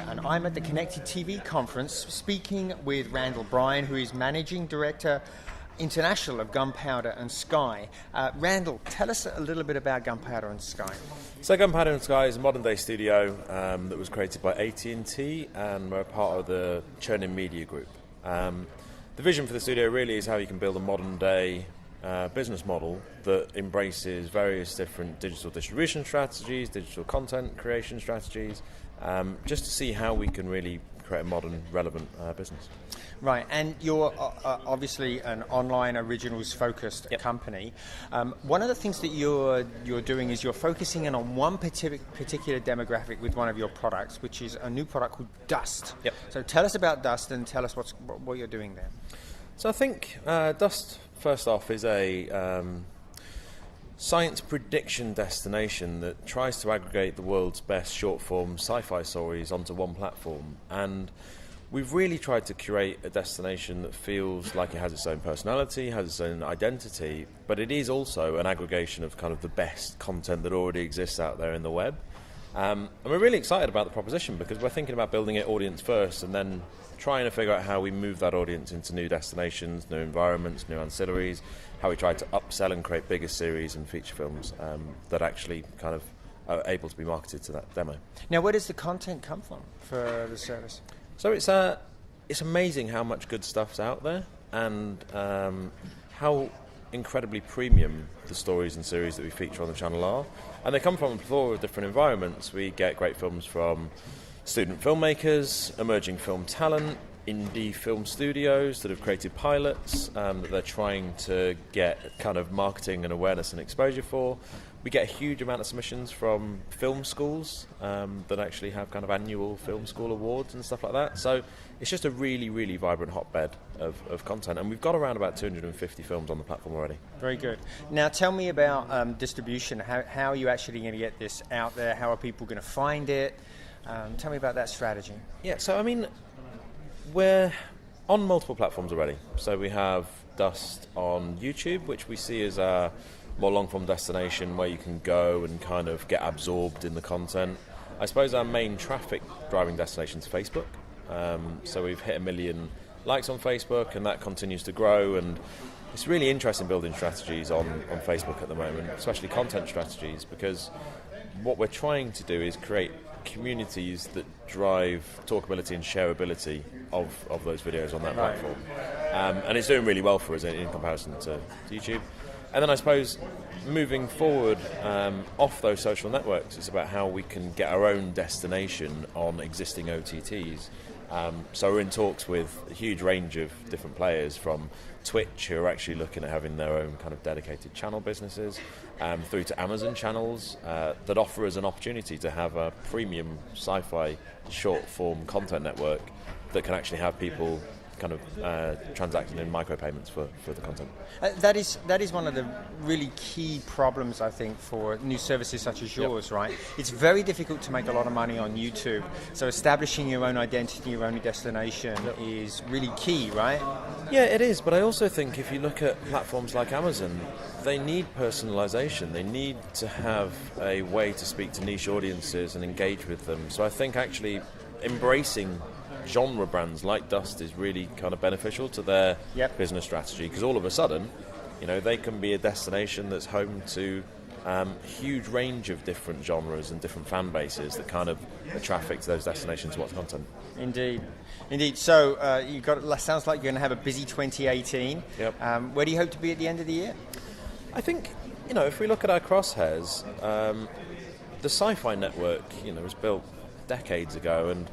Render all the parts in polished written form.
and I'm at the Connected TV conference speaking with Randall Bryan, who is Managing Director International of Gunpowder Sky. Randall, tell us a little bit about Gunpowder Sky. So Gunpowder Sky is a modern-day studio that was created by AT&T, and we're part of the Churning Media Group. The vision for the studio really is how you can build a modern-day business model that embraces various different digital distribution strategies, digital content creation strategies, just to see how we can really create a modern, relevant business. Right, and you're obviously an online originals-focused company. One of the things that you're doing is you're focusing in on one particular demographic with one of your products, which is a new product called Dust. Yep. So tell us about Dust and tell us what you're doing there. So I think Dust, first off, is a science prediction destination that tries to aggregate the world's best short-form sci-fi stories onto one platform. And we've really tried to curate a destination that feels like it has its own personality, has its own identity, but it is also an aggregation of kind of the best content that already exists out there in the web. And we're really excited about the proposition because we're thinking about building it audience first and then trying to figure out how we move that audience into new destinations, new environments, new ancillaries, how we try to upsell and create bigger series and feature films that actually kind of are able to be marketed to that demo. Now, where does the content come from for the service? So it's amazing how much good stuff's out there and how incredibly premium the stories and series that we feature on the channel are. And they come from a plethora of different environments. We get great films from student filmmakers, emerging film talent, indie film studios that have created pilots that they're trying to get kind of marketing and awareness and exposure for. We get a huge amount of submissions from film schools that actually have kind of annual film school awards and stuff like that. So it's just a really, really vibrant hotbed of content. And we've got around about 250 films on the platform already. Very good. Now tell me about distribution. How are you actually going to get this out there? How are people going to find it? Tell me about that strategy. Yeah, so I mean, we're on multiple platforms already. So we have Dust on YouTube, which we see as a more long-form destination where you can go and kind of get absorbed in the content. I suppose our main traffic-driving destination is Facebook. So we've hit 1 million likes on Facebook, and that continues to grow. And it's really interesting building strategies on Facebook at the moment, especially content strategies, because what we're trying to do is create communities that drive talkability and shareability of those videos on that platform. And it's doing really well for us in comparison to YouTube. And then I suppose moving forward off those social networks, it's about how we can get our own destination on existing OTTs. So we're in talks with a huge range of different players, from Twitch, who are actually looking at having their own kind of dedicated channel businesses, through to Amazon channels that offer us an opportunity to have a premium sci-fi short-form content network that can actually have people kind of transacting in micropayments for the content. That is one of the really key problems, I think, for new services such as yours, right? It's very difficult to make a lot of money on YouTube, so establishing your own identity, your own destination is really key, right? Yeah, it is, but I also think if you look at platforms like Amazon, they need personalization. They need to have a way to speak to niche audiences and engage with them. So I think actually embracing genre brands like Dust is really kind of beneficial to their business strategy, because all of a sudden, you know, they can be a destination that's home to a huge range of different genres and different fan bases that kind of traffic to those destinations to watch content. Indeed. So sounds like you're going to have a busy 2018. Yep. Where do you hope to be at the end of the year? I think, you know, if we look at our crosshairs, the Sci-Fi network, you know, was built decades ago, and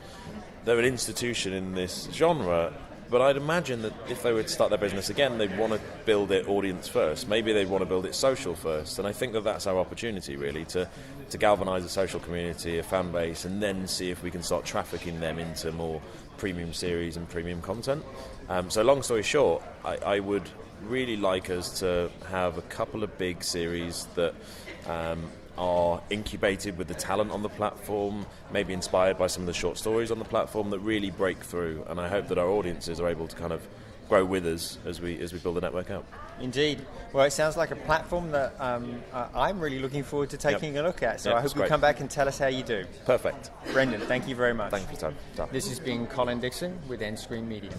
they're an institution in this genre, but I'd imagine that if they were to start their business again, they'd want to build it audience first. Maybe they'd want to build it social first, and I think that that's our opportunity, really, to galvanise a social community, a fan base, and then see if we can start trafficking them into more premium series and premium content. So long story short, I would really like us to have a couple of big series that are incubated with the talent on the platform, maybe inspired by some of the short stories on the platform that really break through. And I hope that our audiences are able to kind of grow with us as we build the network out. Indeed. Well, it sounds like a platform that I'm really looking forward to taking a look at. So I hope you'll come back and tell us how you do. Perfect. Brendan, thank you very much. Thank you, Tom. This has been Colin Dixon with Endscreen Media.